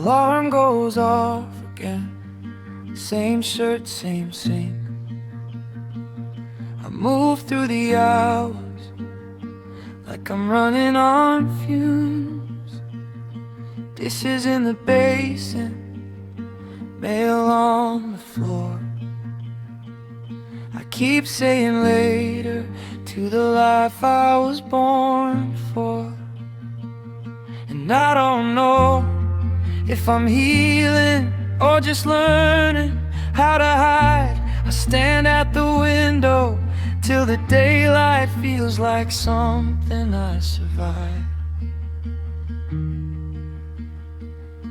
Alarm goes off again. Same shirt, same scene. I move through the hours like I'm running on fumes. Dishes in the basin, mail on the floor. I keep saying later to the life I was born for. And I don't know if I'm healing or just learning how to hide. I stand at the window till the daylight feels like something I survived.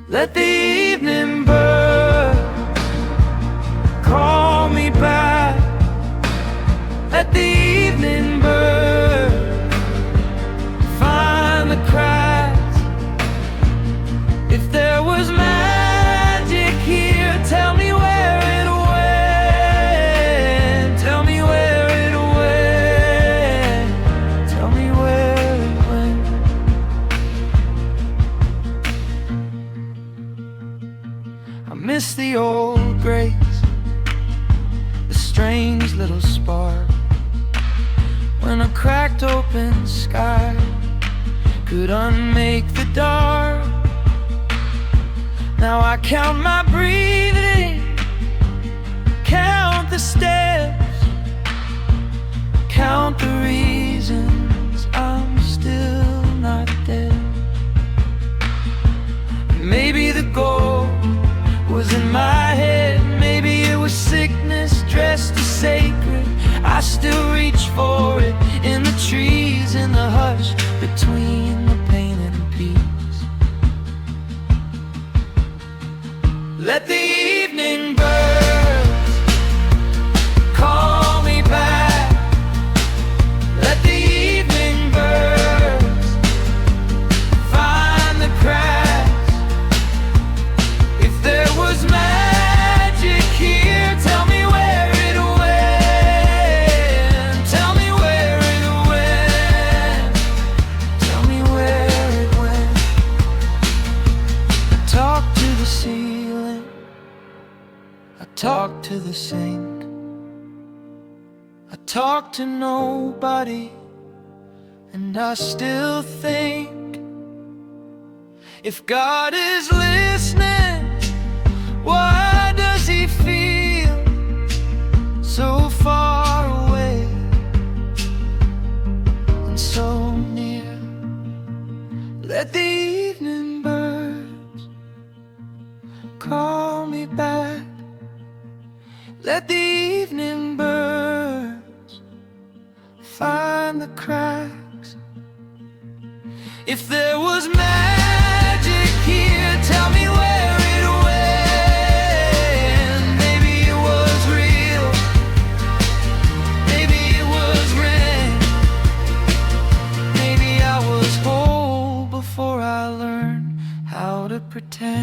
Let the evening bird call me back. Let the evening bird find the cracks. If there was magic here, tell me where it went. Tell me where it went. Tell me where it went. I miss the old grace, the strange little spark, when a cracked open sky could unmake the dark. Now I count my breathing, count the steps, count the reasons I'm still not dead. Maybe the goal was in my head, maybe it was sickness dressed as sacred. I still reach for it in the trees, in the hush between the pain and peace. Let the evening birds call me back. Let the evening birds find the cracks. If there was magic here, tell me where it went. Tell me where it went. Tell me where it went. I talk to the ceiling, I talk to the sink, I talk to nobody, and I still think, if God is listening, why does he feel so far away and so near? Let the evening birds call me back. Let the evening birds find the cracks. If there was magic here, tell me where it went. Maybe it was real, maybe it was rain. Maybe I was whole before I learned how to pretend.